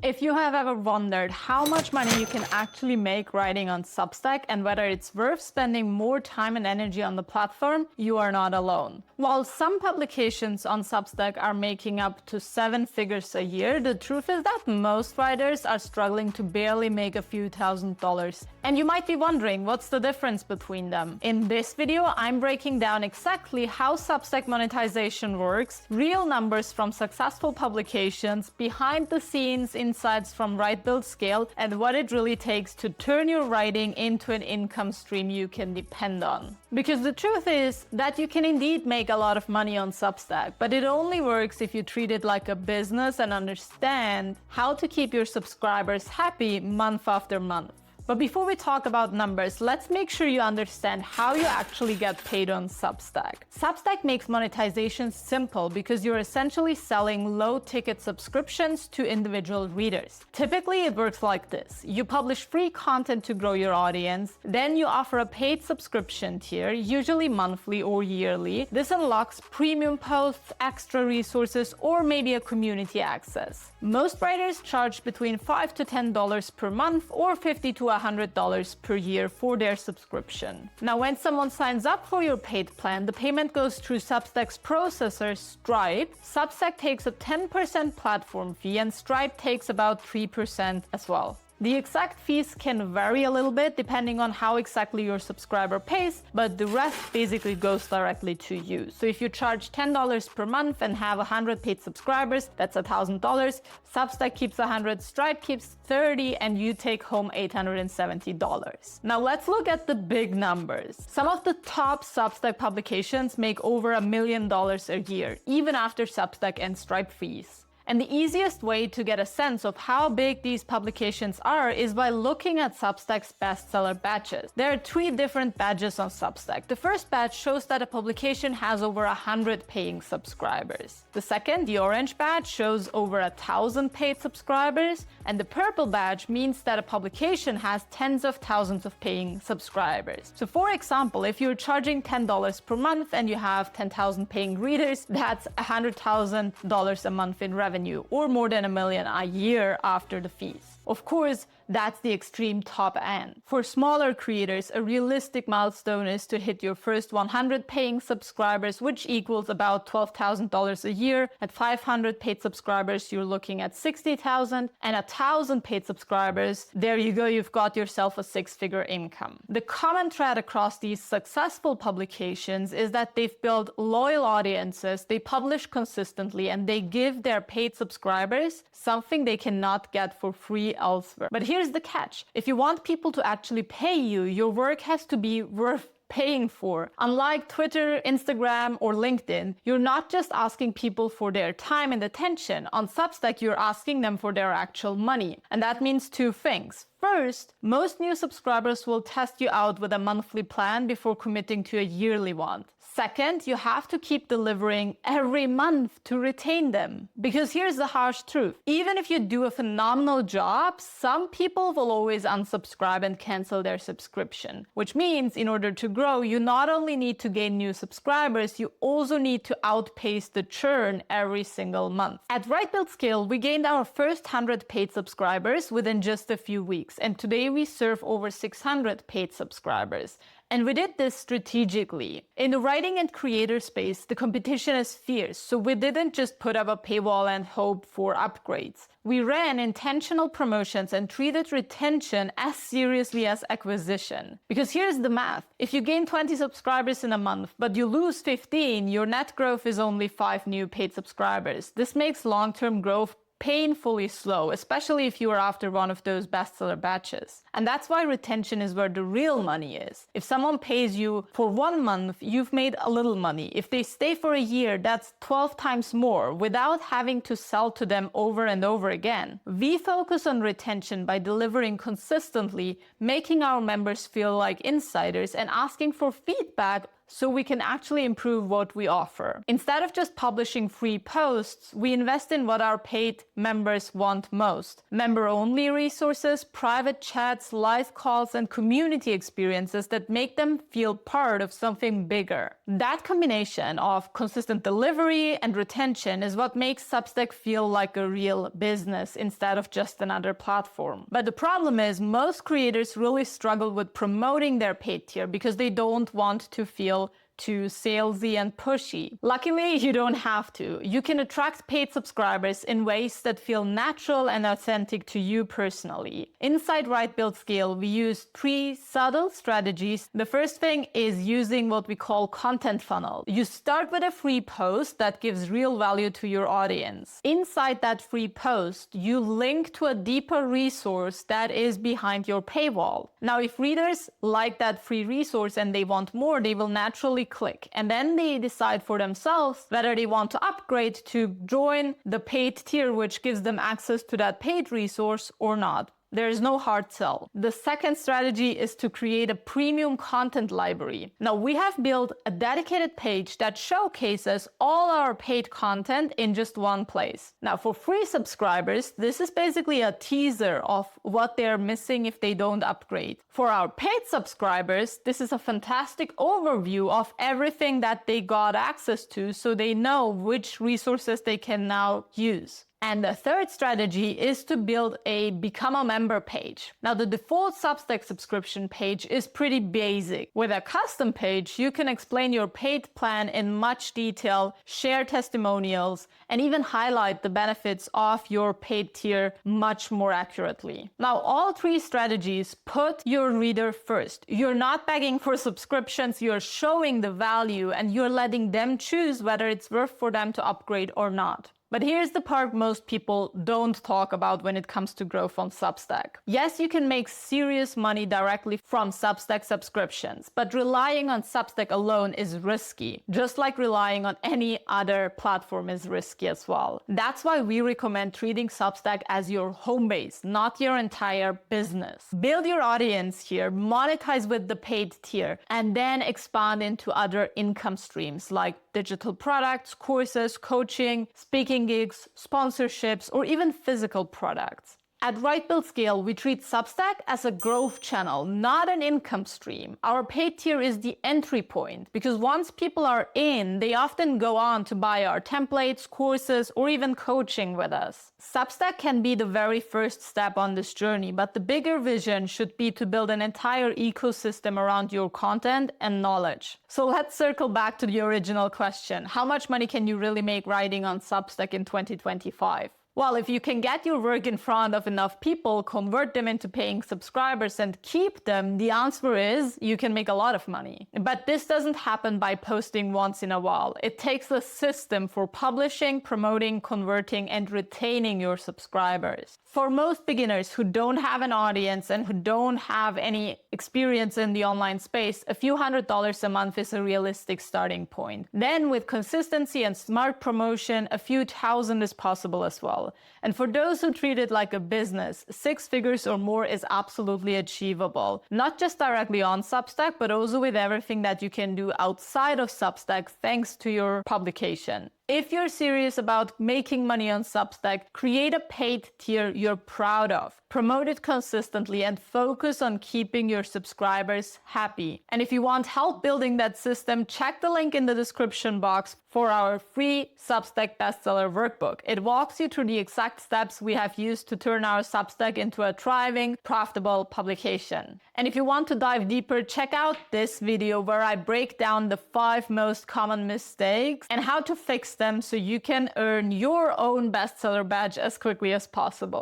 If you have ever wondered how much money you can actually make writing on Substack and whether it's worth spending more time and energy on the platform, you are not alone. While some publications on Substack are making up to 7 figures a year, the truth is that most writers are struggling to barely make a few $1,000s. And you might be wondering, what's the difference between them? In this video, I'm breaking down exactly how Substack monetization works, real numbers from successful publications, behind the scenes insights from Write Build Scale, and what it really takes to turn your writing into an income stream you can depend on. Because the truth is that you can indeed make a lot of money on Substack, but it only works if you treat it like a business and understand how to keep your subscribers happy month after month. But before we talk about numbers, let's make sure you understand how you actually get paid on Substack. Substack makes monetization simple because you're essentially selling low-ticket subscriptions to individual readers. Typically, it works like this. You publish free content to grow your audience, then you offer a paid subscription tier, usually monthly or yearly. This unlocks premium posts, extra resources, or maybe a community access. Most writers charge between $5 to $10 per month or $50 to $100 per year for their subscription. Now, when someone signs up for your paid plan, the payment goes through Substack's processor, Stripe. Substack takes a 10% platform fee, and Stripe takes about 3% as well. The exact fees can vary a little bit depending on how exactly your subscriber pays, but the rest basically goes directly to you. So if you charge $10 per month and have 100 paid subscribers, that's $1,000. Substack keeps 100, Stripe keeps 30, and you take home $870. Now let's look at the big numbers. Some of the top Substack publications make over $1 million a year, even after Substack and Stripe fees. And the easiest way to get a sense of how big these publications are is by looking at Substack's bestseller badges. There are 3 different badges on Substack. The first badge shows that a publication has over 100 paying subscribers. The second, the orange badge, shows over 1,000 paid subscribers. And the purple badge means that a publication has tens of thousands of paying subscribers. So for example, if you're charging $10 per month and you have 10,000 paying readers, that's $100,000 a month in revenue, or more than $1 million a year after the fees. Of course, that's the extreme top end. For smaller creators, a realistic milestone is to hit your first 100 paying subscribers, which equals about $12,000 a year. At 500 paid subscribers, you're looking at $60,000, and 1,000 paid subscribers, there you go, you've got yourself a 6-figure income. The common thread across these successful publications is that they've built loyal audiences, they publish consistently, and they give their paid subscribers something they cannot get for free elsewhere. But here's the catch. If you want people to actually pay you, your work has to be worth paying for. Unlike Twitter, Instagram, or LinkedIn, you're not just asking people for their time and attention. On Substack, you're asking them for their actual money. And that means 2 things. First, most new subscribers will test you out with a monthly plan before committing to a yearly one. Second, you have to keep delivering every month to retain them. Because here's the harsh truth. Even if you do a phenomenal job, some people will always unsubscribe and cancel their subscription. Which means in order to grow, you not only need to gain new subscribers, you also need to outpace the churn every single month. At Write Build Scale, we gained our first 100 paid subscribers within just a few weeks. And today we serve over 600 paid subscribers. And we did this strategically. In the writing and creator space, the competition is fierce, so we didn't just put up a paywall and hope for upgrades. We ran intentional promotions and treated retention as seriously as acquisition. Because here's the math. If you gain 20 subscribers in a month, but you lose 15, your net growth is only 5 new paid subscribers. This makes long-term growth painfully slow, especially if you are after one of those bestseller batches. And that's why retention is where the real money is. If someone pays you for 1 month, you've made a little money. If they stay for a year, that's 12 times more without having to sell to them over and over again. We focus on retention by delivering consistently, making our members feel like insiders, and asking for feedback so we can actually improve what we offer. Instead of just publishing free posts, we invest in what our paid members want most: member-only resources, private chats, live calls, and community experiences that make them feel part of something bigger. That combination of consistent delivery and retention is what makes Substack feel like a real business instead of just another platform. But the problem is most creators really struggle with promoting their paid tier because they don't want to feel too salesy and pushy. Luckily, you don't have to. You can attract paid subscribers in ways that feel natural and authentic to you personally. Inside Right Build Scale, we use 3 subtle strategies. The first thing is using what we call content funnel. You start with a free post that gives real value to your audience. Inside that free post, you link to a deeper resource that is behind your paywall. Now, if readers like that free resource and they want more, they will naturally click, and then they decide for themselves whether they want to upgrade to join the paid tier, which gives them access to that paid resource, or not. There is no hard sell. The second strategy is to create a premium content library. Now, we have built a dedicated page that showcases all our paid content in just one place. Now, for free subscribers, this is basically a teaser of what they're missing if they don't upgrade. For our paid subscribers, this is a fantastic overview of everything that they got access to, so they know which resources they can now use. And the third strategy is to build a Become a Member page. Now, the default Substack subscription page is pretty basic. With a custom page, you can explain your paid plan in much detail, share testimonials, and even highlight the benefits of your paid tier much more accurately. Now, all 3 strategies put your reader first. You're not begging for subscriptions, you're showing the value, and you're letting them choose whether it's worth for them to upgrade or not. But here's the part most people don't talk about when it comes to growth on Substack. Yes, you can make serious money directly from Substack subscriptions, but relying on Substack alone is risky, just like relying on any other platform is risky as well. That's why we recommend treating Substack as your home base, not your entire business. Build your audience here, monetize with the paid tier, and then expand into other income streams like digital products, courses, coaching, speaking gigs, sponsorships, or even physical products. At Right Build Scale, we treat Substack as a growth channel, not an income stream. Our paid tier is the entry point, because once people are in, they often go on to buy our templates, courses, or even coaching with us. Substack can be the very first step on this journey, but the bigger vision should be to build an entire ecosystem around your content and knowledge. So let's circle back to the original question. How much money can you really make writing on Substack in 2025? Well, if you can get your work in front of enough people, convert them into paying subscribers, and keep them, the answer is you can make a lot of money. But this doesn't happen by posting once in a while. It takes a system for publishing, promoting, converting, and retaining your subscribers. For most beginners who don't have an audience and who don't have any experience in the online space, a few $100s a month is a realistic starting point. Then with consistency and smart promotion, a few thousand is possible as well. And for those who treat it like a business, 6 figures or more is absolutely achievable. Not just directly on Substack, but also with everything that you can do outside of Substack thanks to your publication. If you're serious about making money on Substack, create a paid tier you're proud of, promote it consistently, and focus on keeping your subscribers happy. And if you want help building that system, check the link in the description box for our free Substack bestseller workbook. It walks you through the exact steps we have used to turn our Substack into a thriving, profitable publication. And if you want to dive deeper, check out this video where I break down the 5 most common mistakes and how to fix them so you can earn your own bestseller badge as quickly as possible.